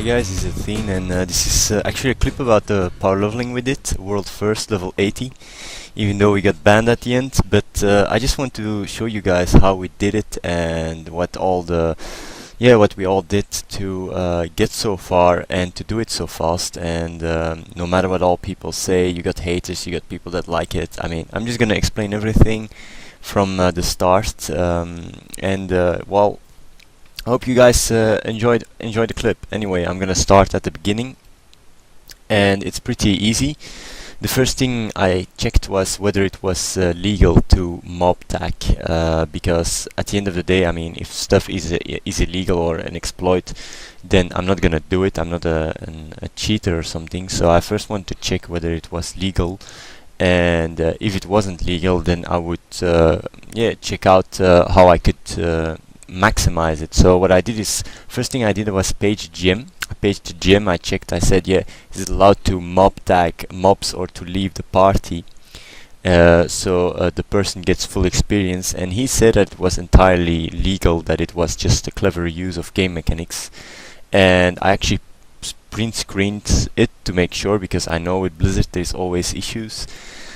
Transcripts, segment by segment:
guys, this is Athene, and this is actually a clip about the power leveling we did, world first, level 80, even though we got banned at the end. But I just want to show you guys how we did it and what we all did to get so far and to do it so fast. And no matter what all people say, you got haters, you got people that like it. I mean, I'm just gonna explain everything from the start, well, I hope you guys enjoy the clip. Anyway, I'm gonna start at the beginning, and it's pretty easy. The first thing I checked was whether it was legal to mob tag, because at the end of the day, I mean, if stuff is illegal or an exploit, then I'm not gonna do it. I'm not a cheater or something. So I first want to check whether it was legal, and if it wasn't legal, then I would check out how I could maximize it. So what I did is, first thing I did was page GM. I paged the GM, I checked, I said, yeah, is it allowed to mob tag mobs or to leave the party, so the person gets full experience, and he said that it was entirely legal, that it was just a clever use of game mechanics. And I actually print screened it to make sure, because I know with Blizzard there's always issues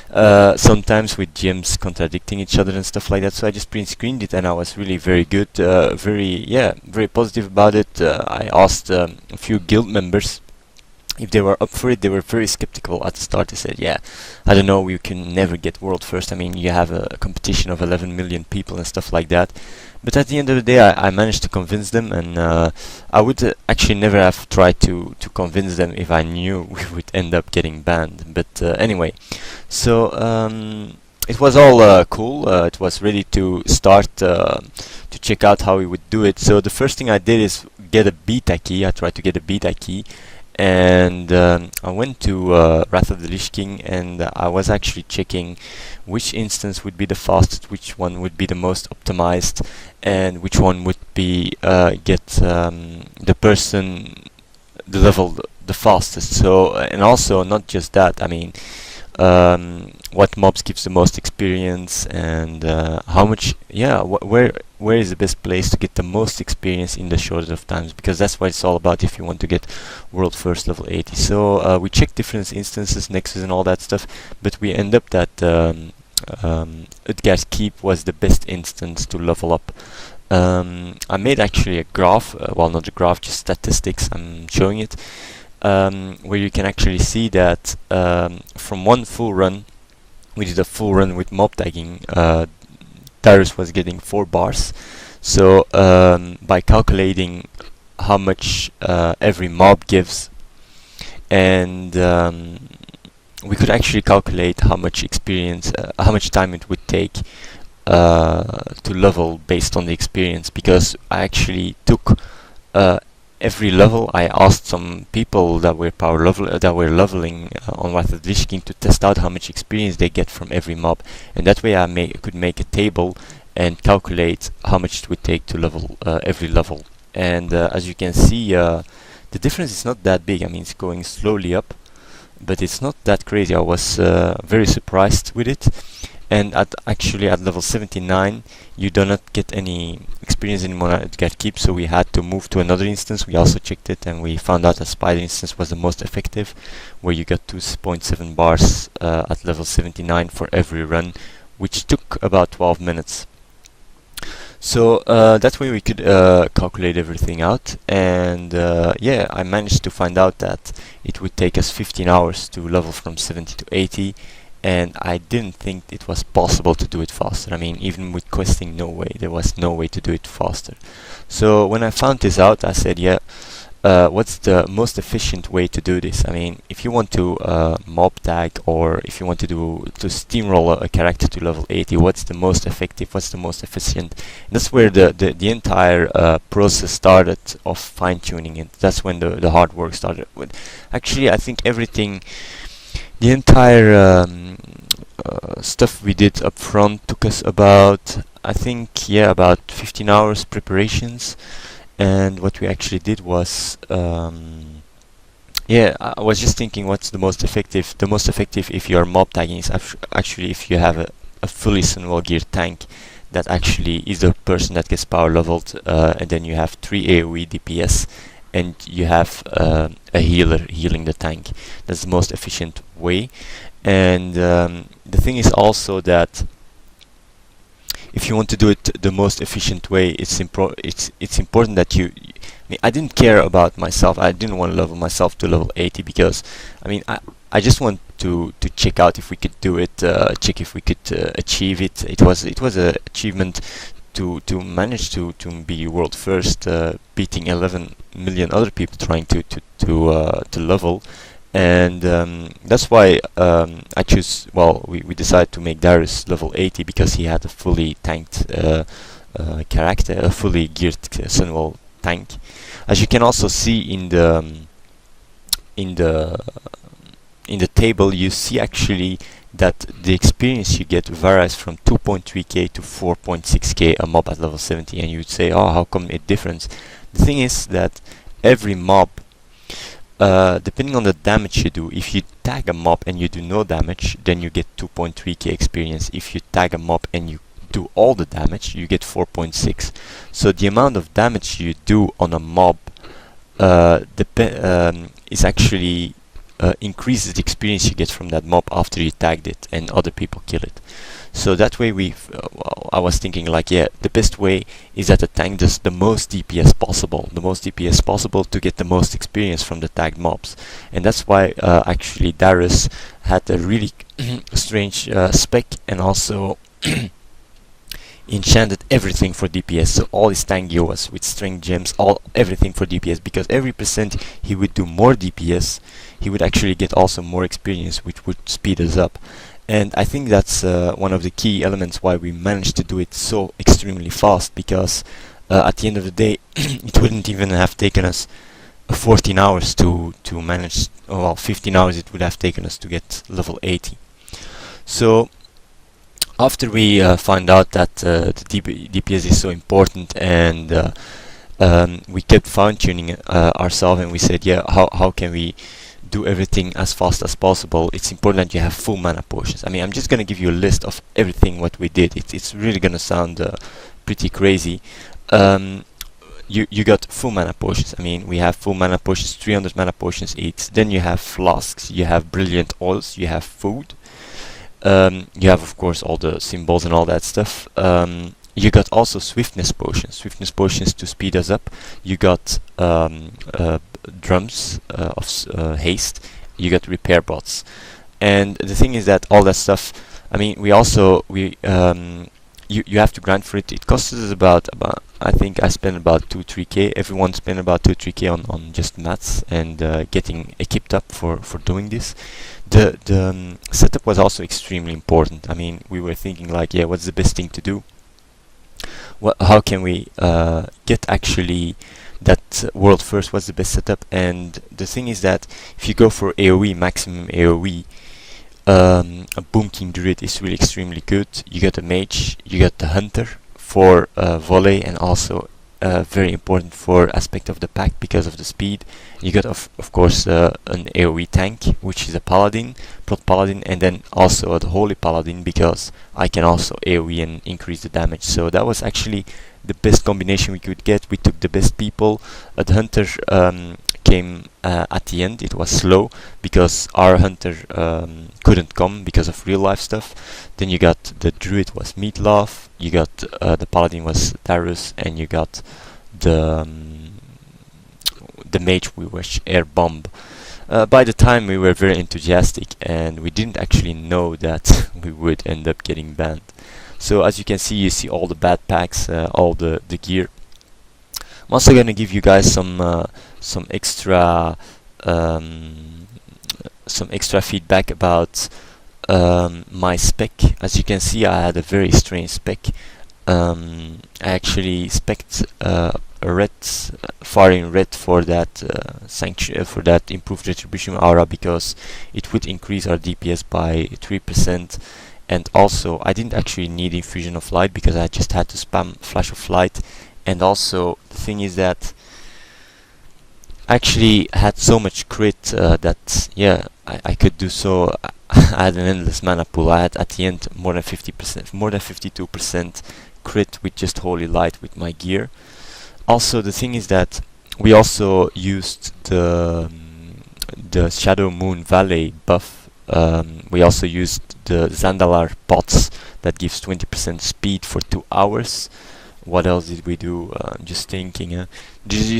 sometimes with GMs contradicting each other and stuff like that. So I just print screened it, and I was really very good, very positive about it. I asked a few guild members if they were up for it. They were very skeptical at the start. They said, yeah, I don't know, we can never get world first. I mean, you have a competition of 11 million people and stuff like that. But at the end of the day, I managed to convince them, and I would actually never have tried to convince them if I knew we would end up getting banned. But anyway, so it was all cool. It was ready to start to check out how we would do it. So the first thing I did is get a beta key. I tried to get a beta key, and I went to Wrath of the Lich King, and I was actually checking which instance would be the fastest, which one would be the most optimized, and which one would be get the person the level the fastest. So and also not just that, I mean, what mobs gives the most experience, and how much, where is the best place to get the most experience in the shortest of times, because that's what it's all about if you want to get world first level 80. So we checked different instances, nexus and all that stuff, but we end up that Utgar's Keep was the best instance to level up. I made actually a graph, well, not a graph, just statistics. I'm showing it, where you can actually see that from one full run, we did a full run with mob tagging, Darius was getting 4 bars. So by calculating how much every mob gives, and we could actually calculate how much experience, how much time it would take to level based on the experience, because I actually took every level. I asked some people that were leveling on Wrath of the Lich King to test out how much experience they get from every mob, and that way I could make a table and calculate how much it would take to level every level. And as you can see, the difference is not that big. I mean, it's going slowly up, but it's not that crazy. I was very surprised with it. And actually at level 79 you do not get any experience anymore at Get Keep, so we had to move to another instance. We also checked it, and we found out that Spider instance was the most effective, where you got 2.7 bars at level 79 for every run, which took about 12 minutes. So that way we could calculate everything out, and I managed to find out that it would take us 15 hours to level from 70 to 80, and I didn't think it was possible to do it faster. I mean, even with questing, no way, there was no way to do it faster. So when I found this out, I said, what's the most efficient way to do this? I mean, if you want to mob tag, or if you want to steamroll a character to level 80, what's the most effective, what's the most efficient? And that's where the entire process started of fine-tuning it. That's when the hard work started. Actually, I think everything, the entire stuff we did up front took us about, I think, about 15 hours preparations. And what we actually did was, I was just thinking, what's the most effective? The most effective if you are mob tagging is actually if you have a fully Sunwell gear tank that actually is the person that gets power leveled, and then you have 3 AoE DPS and you have a healer healing the tank. That's the most efficient way. And the thing is also that if you want to do it the most efficient way, it's important that I mean, I didn't care about myself. I didn't want to level myself to level 80 because I mean I just want to check out if we could do it, check if we could achieve it. It was a achievement to manage to be world first, beating 11 million other people trying to level. And that's why I choose. Well, we decided to make Darius level 80 because he had a fully tanked character, a fully geared Sunwell tank. As you can also see in the table, you see actually that the experience you get varies from 2.3k to 4.6k a mob at level 70, and you would say, oh, how come it differs? The thing is that every mob, depending on the damage you do, if you tag a mob and you do no damage, then you get 2.3k experience. If you tag a mob and you do all the damage, you get 4.6. So the amount of damage you do on a mob is actually increases the experience you get from that mob after you tagged it and other people kill it. So that way well, I was thinking like, yeah, the best way is that the tank does the most DPS possible, to get the most experience from the tagged mobs. And that's why actually Darius had a really strange spec, and also enchanted everything for DPS. So all his tank gear was with strength gems, everything for DPS, because every percent he would do more DPS, he would actually get also more experience, which would speed us up. And I think that's one of the key elements why we managed to do it so extremely fast, because at the end of the day it wouldn't even have taken us 14 hours to manage, well, 15 hours it would have taken us to get level 80. So after we found out that the DPS is so important, and we kept fine-tuning ourselves, and we said, yeah, how can we do everything as fast as possible? It's important that you have full mana potions. I mean, I'm just gonna give you a list of everything what we did. It's really gonna sound pretty crazy. You got full mana potions. I mean, we have full mana potions, 300 mana potions each. Then you have flasks, you have brilliant oils, you have food. You have, of course, all the symbols and all that stuff. You got also swiftness potions to speed us up. You got drums of haste. You got repair bots. And the thing is that all that stuff, I mean, you have to grind for it. It costs us about I think I spent about 2-3k. Everyone spent about 2-3k on just mats and getting equipped up for doing this. The setup was also extremely important. I mean, we were thinking like, yeah, what's the best thing to do? How can we get actually that world first? What's the best setup? And the thing is that if you go for AoE, maximum AoE, a Boom King Druid is really extremely good. You got the mage, you got the hunter for volley, and also very important for aspect of the pack because of the speed. You got of course an AoE tank, which is a paladin, prot paladin, and then also the holy paladin, because I can also AoE and increase the damage. So that was actually the best combination we could get. We took the best people. The hunter came at the end. It was slow because our hunter couldn't come because of real life stuff. Then you got the druid was Meatloaf, you got the paladin was Darius, and you got the mage was Air Bomb. By the time we were very enthusiastic, and we didn't actually know that we would end up getting banned. So as you can see, you see all the bad packs, all the gear. I'm also gonna give you guys some extra feedback about my spec. As you can see, I had a very strange spec. I actually spec'd a red, far in red for that for that improved retribution aura, because it would increase our DPS by 3%. And also, I didn't actually need infusion of light because I just had to spam flash of light. And also, the thing is that I actually had so much crit that, yeah, I could do so. I had an endless mana pool. I had at the end more than 50%, more than 52% crit with just holy light with my gear. Also, the thing is that we also used the Shadow Moon Valley buff. We also used the Zandalar pots that gives 20% speed for 2 hours. What else did we do? I'm just thinking. You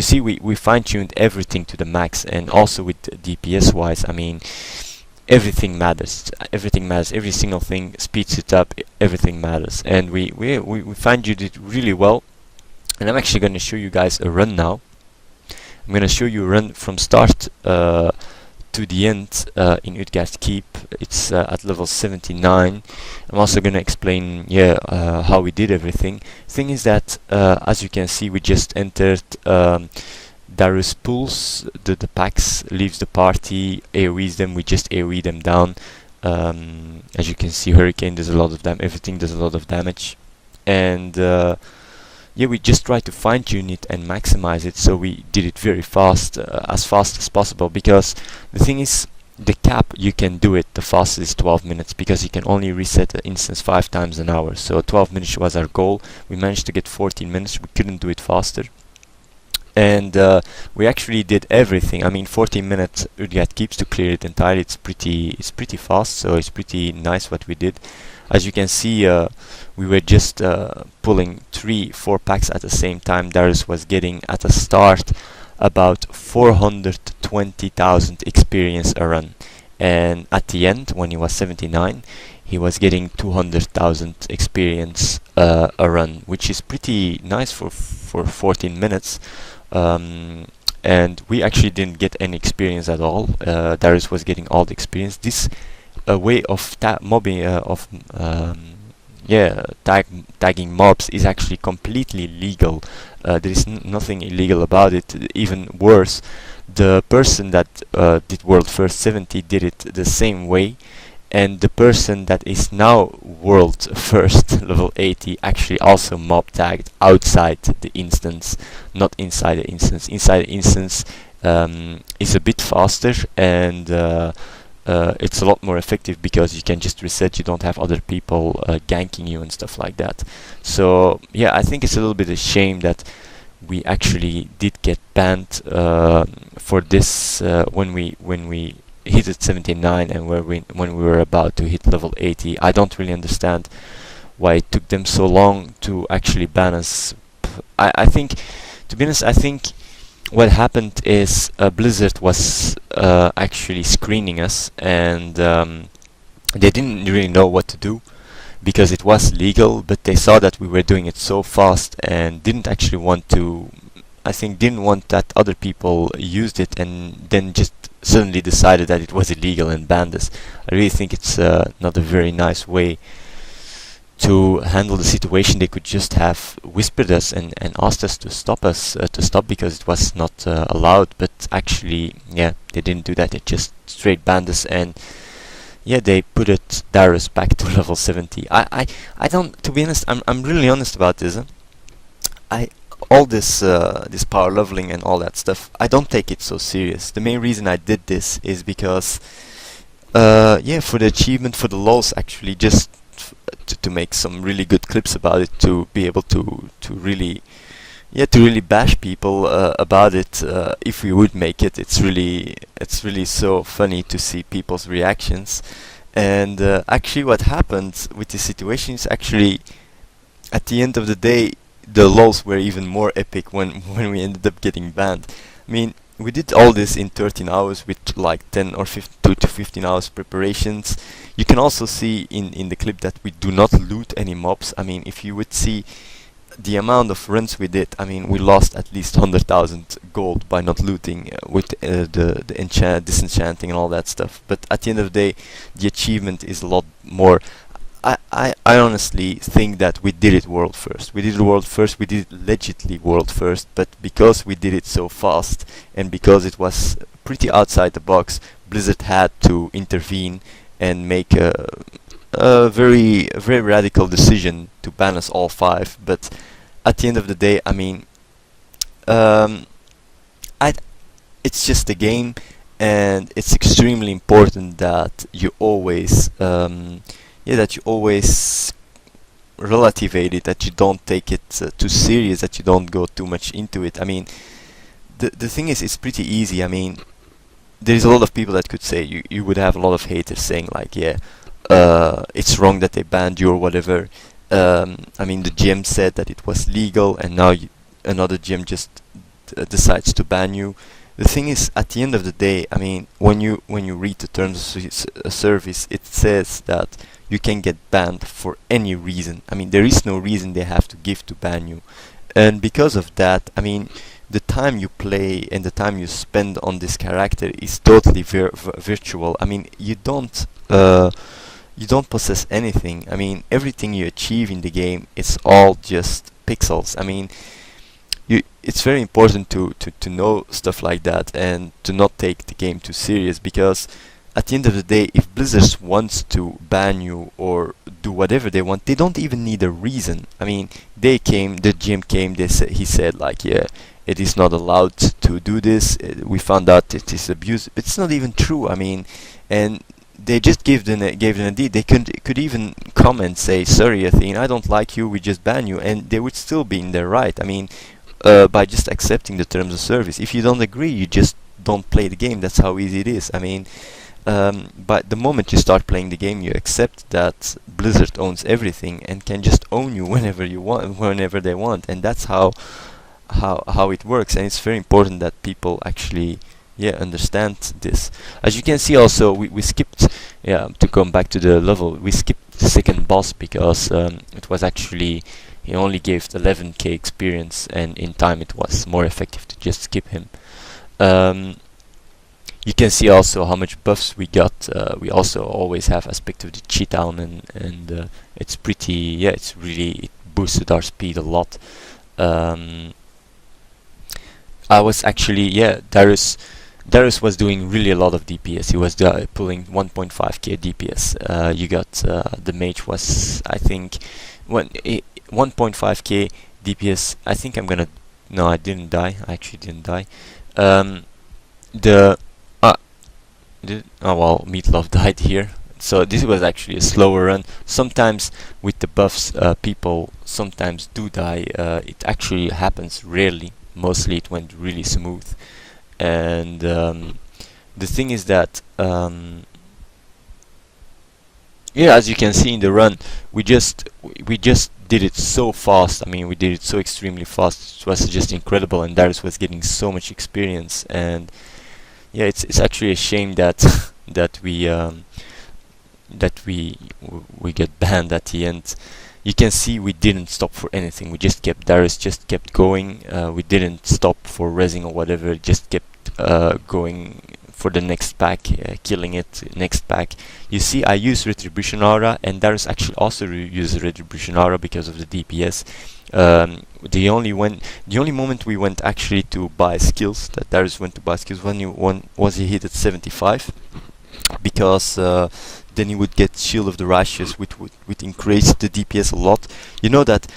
see, we fine-tuned everything to the max, and also with DPS wise, I mean, everything matters. Everything matters. Every single thing speeds it up. Everything matters, and we fine-tuned it really well. And I'm actually going to show you guys a run now. I'm going to show you a run from start to the end in Utgard Keep. It's at level 79. I'm also going to explain how we did everything. Thing is that as you can see, we just entered Darius pulls the packs, leaves the party, AoEs them, we just AoE them down. As you can see, Hurricane does a lot of damage, everything does a lot of damage, and we just try to fine-tune it and maximize it, so we did it very fast, as fast as possible, because the thing is, the cap, you can do it the fastest is 12 minutes, because you can only reset the instance 5 times an hour, so 12 minutes was our goal. We managed to get 14 minutes, we couldn't do it faster. And we actually did everything. I mean, 14 minutes Utgard Keeps to clear it entirely. It's pretty fast, so it's pretty nice what we did. As you can see, we were just pulling 3-4 packs at the same time. Darius was getting at the start about 420,000 experience a run, and at the end, when he was 79, he was getting 200,000 experience a run, which is pretty nice for 14 minutes. And we actually didn't get any experience at all. Darius was getting all the experience. This way of tagging mobs is actually completely legal. There is nothing illegal about it. Even worse, the person that did World First 70 did it the same way, and the person that is now World First level 80 actually also mob tagged outside the instance, not inside the instance. Inside the instance is a bit faster, and it's a lot more effective because you can just reset, you don't have other people ganking you and stuff like that. So yeah, I think it's a little bit a shame that we actually did get banned for this when we hit at 79 and when we were about to hit level 80. I don't really understand why it took them so long to actually ban us. I think, to be honest, I think what happened is Blizzard was actually screening us, and they didn't really know what to do because it was legal, but they saw that we were doing it so fast and didn't actually want to, I think didn't want that other people used it and then just suddenly decided that it was illegal and banned us. I really think it's not a very nice way to handle the situation. They could just have whispered us and asked us to stop because it was not allowed, but actually, yeah, they didn't do that. They just straight banned us, and yeah, they put Darius back to level 70. I don't, to be honest, I'm really honest about this. All this this power leveling and all that stuff, I don't take it so serious. The main reason I did this is because for the achievement, for the lols, actually, just to make some really good clips about it, to be able to really bash people about it. If we would make it, it's really so funny to see people's reactions. And actually what happened with this situation is actually, at the end of the day, the lols were even more epic when we ended up getting banned. I mean, we did all this in 13 hours with like 10 or 2 to 15 hours preparations. You can also see in the clip that we do not loot any mobs. I mean, if you would see the amount of runs we did, I mean, we lost at least 100,000 gold by not looting with the disenchanting and all that stuff. But at the end of the day, the achievement is a lot more. I honestly think that we did it world first. We did it world first. We did it legitly world first. But because we did it so fast and because it was pretty outside the box, Blizzard had to intervene and make a very radical decision to ban us all 5. But at the end of the day, I mean, it's just a game, and it's extremely important that you always relativate it, that you don't take it too serious, that you don't go too much into it. I mean, the thing is, it's pretty easy. I mean, there's a lot of people that could say you would have a lot of haters saying like, yeah, it's wrong that they banned you or whatever. I mean, the gym said that it was legal, and now another gym just decides to ban you. The thing is, at the end of the day, I mean, when you read the terms of service, it says that you can get banned for any reason. I mean, there is no reason they have to give to ban you, and because of that, I mean, the time you play and the time you spend on this character is totally virtual. I mean, you don't possess anything. I mean, everything you achieve in the game, it's all just pixels. I mean, it's very important to know stuff like that and to not take the game too serious, because at the end of the day, if Blizzard wants to ban you or do whatever they want, they don't even need a reason. I mean, the gym came, he said like, yeah, it is not allowed to do this. We found out it is abuse. It's not even true. I mean, and they just gave them a deed. They could even come and say, sorry Athene, I don't like you, we just ban you, and they would still be in their right. I mean, by just accepting the terms of service. If you don't agree, you just don't play the game. That's how easy it is. I mean, but the moment you start playing the game, you accept that Blizzard owns everything and can just own you whenever you want, whenever they want, and that's how it works. And it's very important that people actually, yeah, understand this. As you can see, also we skipped, yeah, to come back to the level, we skipped the second boss because it was actually, he only gave 11k experience, and in time it was more effective to just skip him. You can see also how much buffs we got. We also always have aspect of the cheat down, and it's pretty, yeah, it's really, it boosted our speed a lot. I was actually, yeah, Darius was doing really a lot of DPS. He was pulling 1.5k DPS. You got the mage was, I think, 1.5k DPS. I think I'm gonna, no, I didn't die. I actually didn't die. Oh well, Meatloaf died here. So this was actually a slower run. Sometimes with the buffs, people sometimes do die. It actually happens rarely. Mostly it went really smooth. And the thing is that, yeah, as you can see in the run, we just did it so fast. I mean, we did it so extremely fast. It was just incredible, and Darius was getting so much experience. And yeah, it's actually a shame that we get banned at the end. You can see we didn't stop for anything. We just kept, Darius just kept going. We didn't stop for rezzing or whatever. Just kept going for the next pack, killing it. Next pack. You see, I use Retribution Aura, and Darius actually also used Retribution Aura because of the DPS. The only moment we went actually to buy skills, that Darius went to buy skills, was he hit at 75, because then he would get Shield of the Righteous, which would increase the DPS a lot. You know that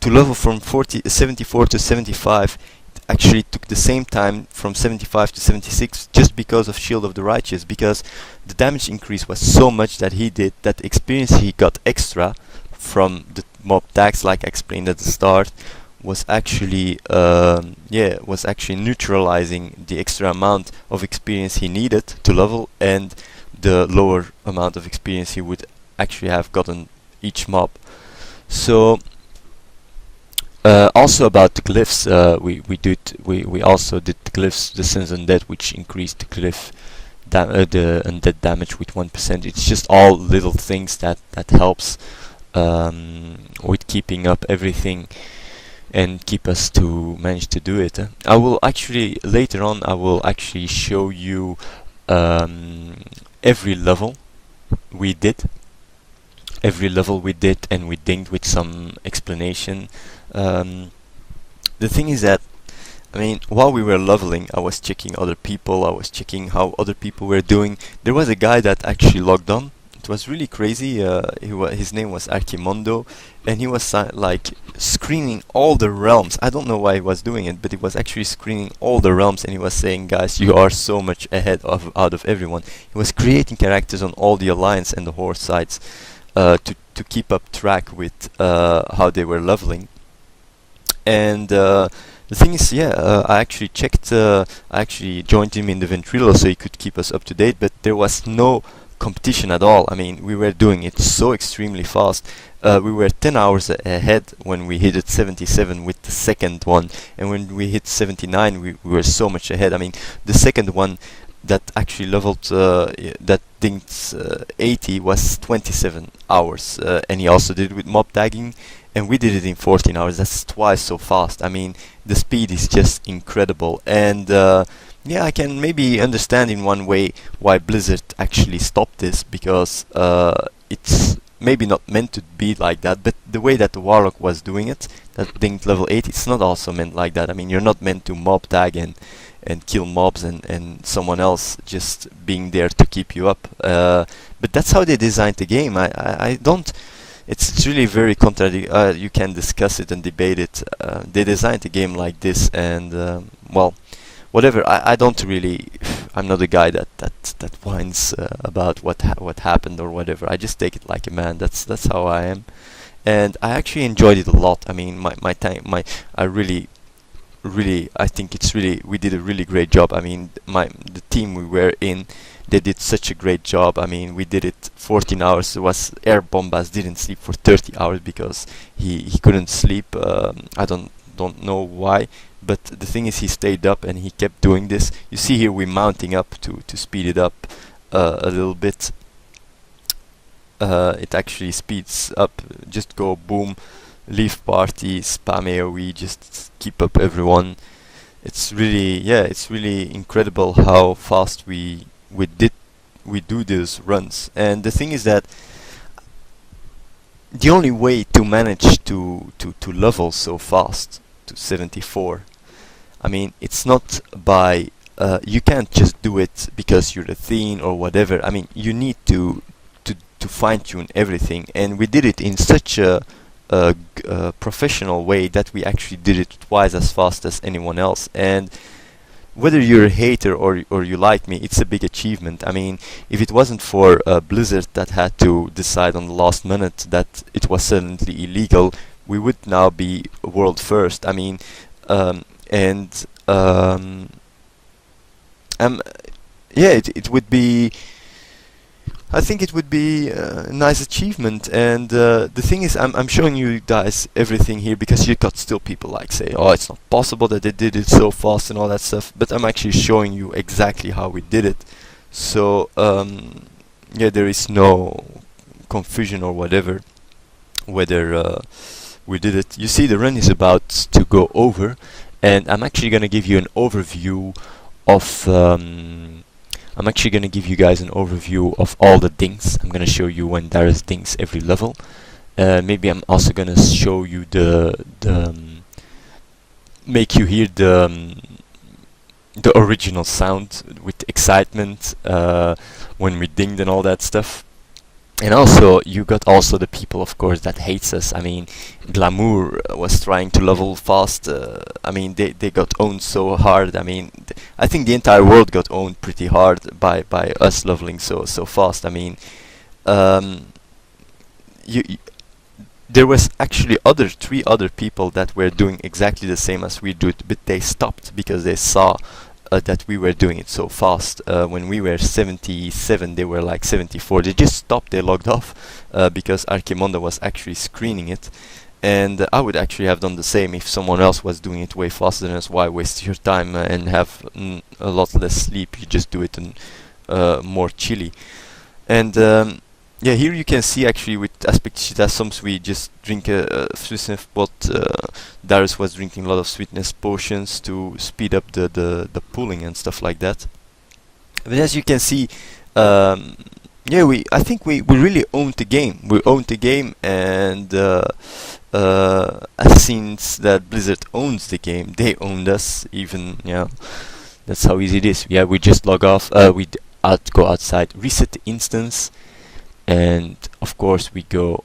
to level from 74 to 75, it actually took the same time from 75 to 76 just because of Shield of the Righteous, because the damage increase was so much that he did, that experience he got extra from the mob tags, like I explained at the start, was actually neutralizing the extra amount of experience he needed to level, and the lower amount of experience he would actually have gotten each mob. So also about the glyphs, we also did the glyphs, the Sins Undead, which increased the glyph the undead damage with 1%. It's just all little things that helps with keeping up everything and keep us to manage to do it. I will actually later on show you every level we did, and we dinged with some explanation. The thing is that, I mean, while we were leveling, I was checking other people, I was checking how other people were doing. There was a guy that actually logged on. It was really crazy. His name was Archimondo, and he was like screening all the realms. I don't know why he was doing it, but he was actually screening all the realms, and he was saying, guys, you are so much ahead out of everyone. He was creating characters on all the Alliance and the Horde sides to keep up track with how they were leveling. And The thing is, yeah, I actually checked. I actually joined him in the Ventrilo so he could keep us up to date. But there was no competition at all. I mean, we were doing it so extremely fast. We were 10 hours ahead when we hit at 77 with the second one, and when we hit 79, we were so much ahead. I mean, the second one that actually leveled that dinged 80 was 27 hours, and he also did it with mob tagging, and we did it in 14 hours. That's twice so fast. I mean, the speed is just incredible, and yeah, I can maybe understand in one way why Blizzard actually stopped this, because it's maybe not meant to be like that, but the way that the Warlock was doing it, that dinged level 8, it's not also meant like that. I mean, you're not meant to mob tag and kill mobs and someone else just being there to keep you up. But that's how they designed the game. I don't... It's really very contradictory. You can discuss it and debate it. They designed the game like this, and well, whatever. I don't really. I'm not a guy that whines about what happened or whatever. I just take it like a man. That's how I am, and I actually enjoyed it a lot. I mean, my time, I really, I think it's really, we did a really great job. I mean, the team we were in, they did such a great job. I mean, we did it 14 hours. It was Air Bombas didn't sleep for 30 hours because he couldn't sleep. I don't know why, but the thing is, he stayed up and he kept doing this. You see here we're mounting up to speed it up a little bit. It actually speeds up. Just go boom, leave party, spam AoE, just keep up everyone. It's really, yeah, it's really incredible how fast we do these runs. And the thing is that the only way to manage to level so fast to 74, I mean, it's not by you can't just do it because you're Athene or whatever. I mean, you need to fine-tune everything, and we did it in such a professional way that we actually did it twice as fast as anyone else. And whether you're a hater or you like me, it's a big achievement. I mean, if it wasn't for Blizzard that had to decide on the last minute that it was suddenly illegal, we would now be world first. I mean, yeah, it would be. I think it would be a nice achievement, and the thing is, I'm showing you guys everything here because you got still people like say, oh, it's not possible that they did it so fast and all that stuff, but I'm actually showing you exactly how we did it. So yeah, there is no confusion or whatever whether we did it. You see, the run is about to go over, and I'm actually gonna give you an overview of I'm actually going to give you guys an overview of all the dings. I'm going to show you when there is dings every level. Maybe I'm also going to show you make you hear the original sound with excitement when we dinged and all that stuff. And also, you got also the people, of course, that hates us. I mean, Glamour was trying to level fast. I mean, they got owned so hard. I mean, I think the entire world got owned pretty hard by us leveling so fast. I mean, there was actually three other people that were doing exactly the same as we do it, but they stopped because they saw that we were doing it so fast. When we were 77, they were like 74. They just stopped, they logged off because Archimonda was actually screening it. And I would actually have done the same if someone else was doing it way faster than us. Why waste your time and have a lot less sleep? You just do it in more chilly. And yeah, here you can see actually with Aspect Shitasums we just drink a sweetness pot. Darius was drinking a lot of sweetness potions to speed up the pulling and stuff like that. But as you can see, yeah, I think we really owned the game. We owned the game, and since that Blizzard owns the game, they owned us. Even, yeah, that's how easy it is. Yeah, we just log off. We go outside, reset the instance. And of course we go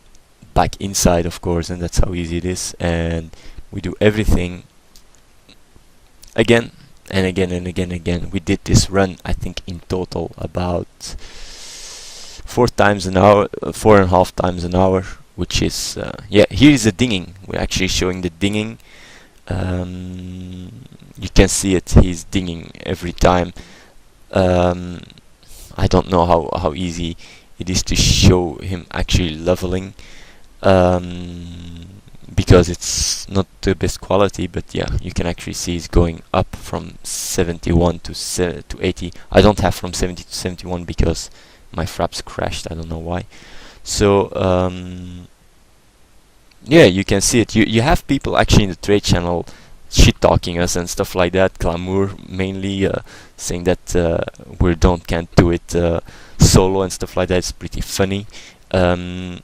back inside, of course, and that's how easy it is. And we do everything again and again and again and again. We did this run, I think, in total about 4 times an hour, 4.5 times an hour, which is yeah. Here is the dinging. We're actually showing the dinging. You can see it, he's dinging every time. I don't know how easy it is to show him actually leveling, because it's not the best quality, but yeah, you can actually see he's going up from 71 to 80. I don't have from 70 to 71 because my fraps crashed, I don't know why. So yeah, you can see it. You have people actually in the trade channel shit talking us and stuff like that. Glamour mainly, saying that we can't do it solo and stuff like that. It's pretty funny. I'm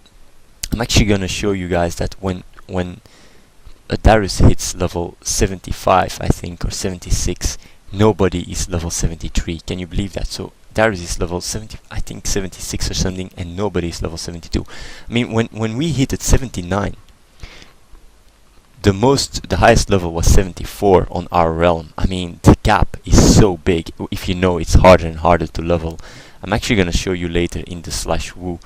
actually gonna show you guys that when Darius hits level 75, I think, or 76, nobody is level 73. Can you believe that? So Darius is level 70, I think 76 or something, and nobody is level 72. I mean, when we hit at 79, the highest level was 74 on our realm. I mean, the gap is so big. If you know, it's harder and harder to level. I'm actually gonna show you later in the /woo.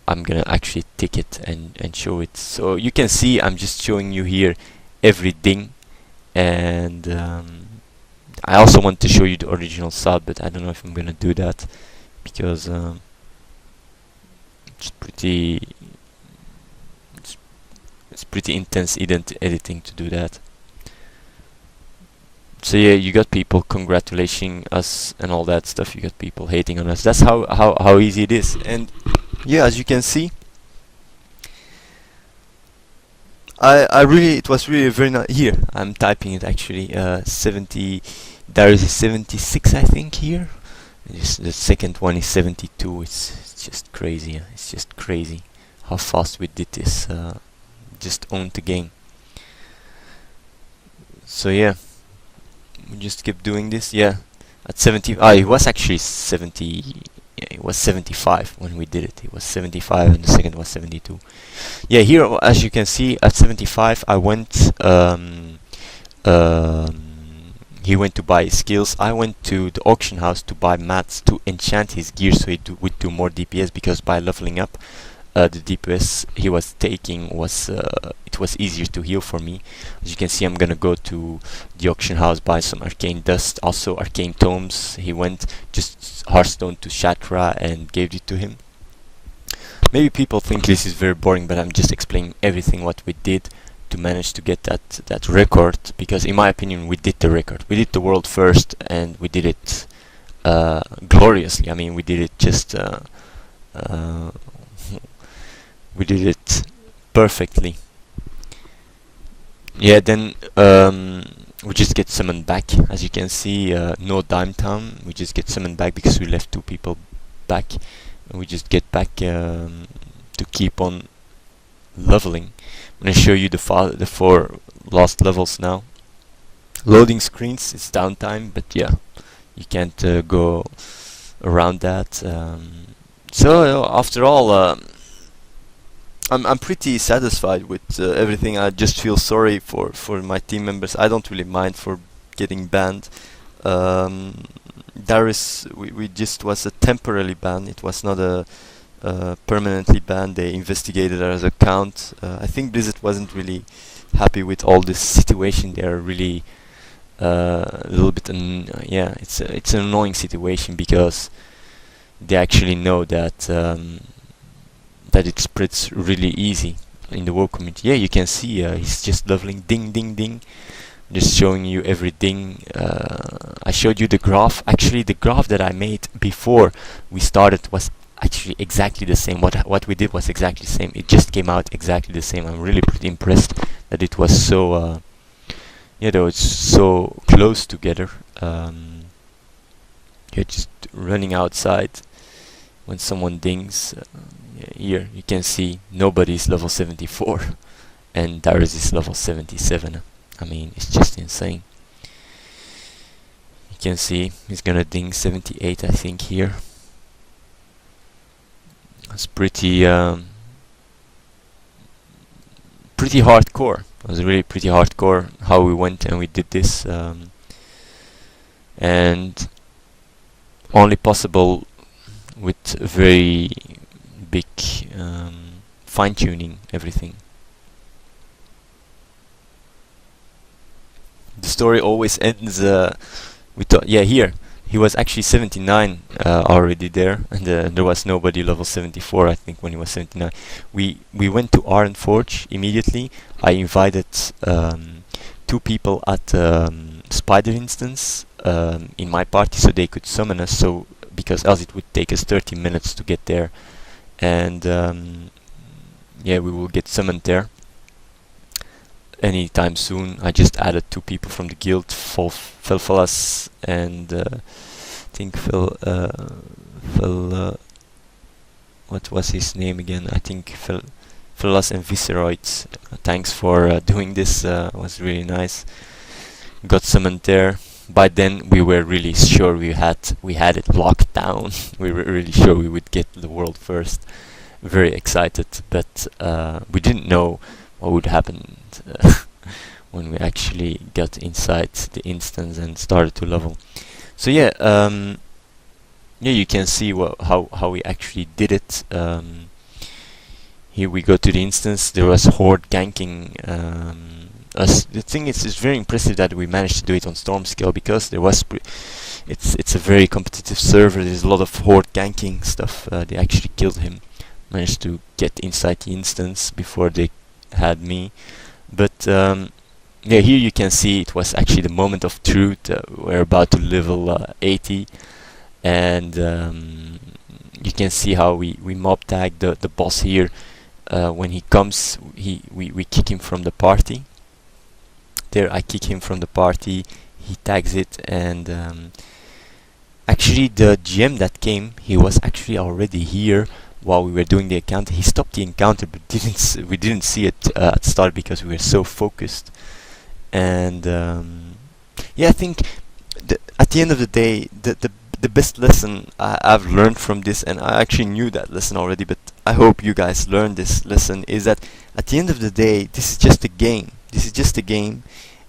I'm gonna actually tick it and show it. So you can see I'm just showing you here every ding, and I also want to show you the original sub, but I don't know if I'm gonna do that because it's pretty intense editing to do that. So yeah, you got people congratulating us and all that stuff. You got people hating on us. That's how easy it is. And yeah, as you can see, it was really very nice. Here, I'm typing it actually. 70. There is a 76, I think here. The second one is 72. It's just crazy. It's just crazy how fast we did this. Just owned the game. So yeah, we just kept doing this. Yeah, at 70, it was actually 70. Yeah, it was 75 when we did it. It was 75, and the second was 72. Yeah, here, as you can see, at 75, I went. He went to buy his skills. I went to the auction house to buy mats to enchant his gear so would do more DPS, because by leveling up, the DPS he was taking was it was easier to heal for me. As you can see, I'm gonna go to the auction house, buy some arcane dust, also arcane tomes. He went just Hearthstone to Shatra and gave it to him. Maybe people think this is very boring, but I'm just explaining everything what we did to manage to get that record, because in my opinion we did the record. We did the world first, and we did it gloriously. I mean, we did it just we did it perfectly. Yeah, then we just get summoned back. As you can see, no dime town. We just get summoned back because we left 2 people back, and we just get back to keep on leveling. I'm gonna show you the 4 last levels now. Loading screens, it's downtime, but yeah, you can't go around that. So after all, I'm pretty satisfied with everything. I just feel sorry for my team members. I don't really mind for getting banned. Darius, we just was a temporarily ban. It was not a permanently banned. They investigated our account. I think Blizzard wasn't really happy with all this situation. They are really a little bit yeah, it's an annoying situation, because they actually know that that it spreads really easy in the WoW community. Yeah, you can see he's just leveling, ding ding ding, just showing you every ding. I showed you the graph. Actually, the graph that I made before we started was actually exactly the same. What we did was exactly the same. It just came out exactly the same. I'm really pretty impressed that it was so it's so close together. You're just running outside when someone dings. Here you can see nobody's level 74 and Darius is level 77. I mean, it's just insane. You can see he's gonna ding 78, I think, here. It's pretty hardcore. It was really pretty hardcore how we went and we did this, and only possible with very big fine-tuning everything. the story always ends yeah, here he was actually 79 already there, and there was nobody level 74, I think, when he was 79. We went to Iron Forge immediately. I invited 2 people at Spider instance in my party, so they could summon us, so because else it would take us 30 minutes to get there, and yeah, we will get summoned there anytime soon. I just added 2 people from the guild, Felfalas and I think what was his name again? I think Felfalas and Viceroids. Thanks for doing this, was really nice. Got summoned there. By then we were really sure we had it locked down. We were really sure we would get the world first. Very excited, but we didn't know what would happen when we actually got inside the instance and started to level. So yeah, yeah, you can see how we actually did it. Here we go to the instance. There was horde ganking us. The thing is, it's very impressive that we managed to do it on storm scale, because there was it's a very competitive server. There's a lot of horde ganking stuff. They actually killed him. Managed to get inside the instance before they had me. But yeah, here you can see it was actually the moment of truth. We're about to level 80, and you can see how we mob tag the boss here. When he comes, we kick him from the party. There, I kick him from the party. He tags it, and actually the GM that came, he was actually already here while we were doing the encounter. He stopped the encounter, but we didn't see it at the start because we were so focused. And yeah, I think at the end of the day, the best lesson I've learned from this, and I actually knew that lesson already, but I hope you guys learned this lesson, is that at the end of the day, this is just a game. This is just a game,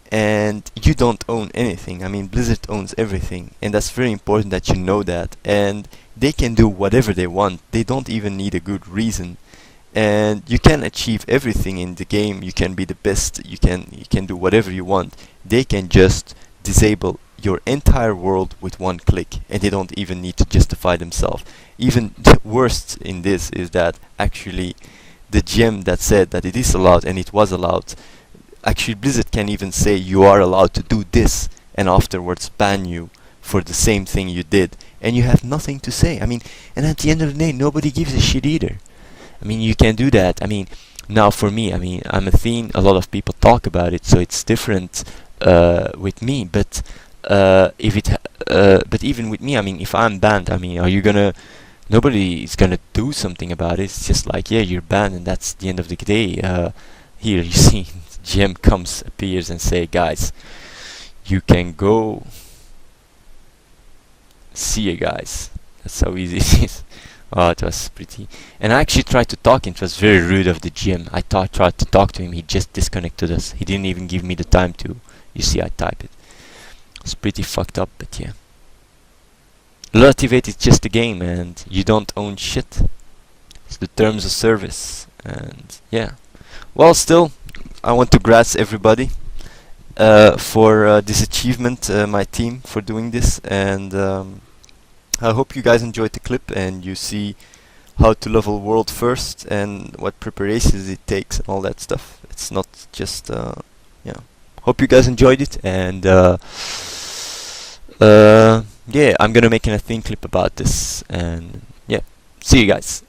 and you don't own anything. I mean, Blizzard owns everything, and that's very important that you know that. And they can do whatever they want. They don't even need a good reason, and you can achieve everything in the game. You can be the best. You can do whatever you want. They can just disable your entire world with one click, and they don't even need to justify themselves. Even the worst in this is that actually the GM that said that it is allowed, and it was allowed, actually Blizzard can even say you are allowed to do this, and afterwards ban you for the same thing you did, and you have nothing to say. I mean, and at the end of the day, nobody gives a shit either. I mean, you can do that. I mean, now for me, I mean, I'm Athene. A lot of people talk about it, so it's different with me. But but even with me, I mean, if I'm banned, I mean, are you gonna? Nobody is gonna do something about it. It's just like, yeah, you're banned, and that's the end of the day. Here you see, GM appears, and say, guys, you can go. See you guys. That's how easy it is. Oh, it was pretty. And I actually tried to talk him. It was very rude of the GM. I tried to talk to him. He just disconnected us. He didn't even give me the time to. You see, I type it. It's pretty fucked up, but yeah. Lvl80 is just a game, and you don't own shit. It's the terms of service, and yeah. Well, still, I want to grass everybody for this achievement, my team, for doing this, and I hope you guys enjoyed the clip and you see how to level world first and what preparations it takes and all that stuff. It's not just yeah. Hope you guys enjoyed it, and yeah, I'm gonna make an Athene clip about this, and yeah, see you guys.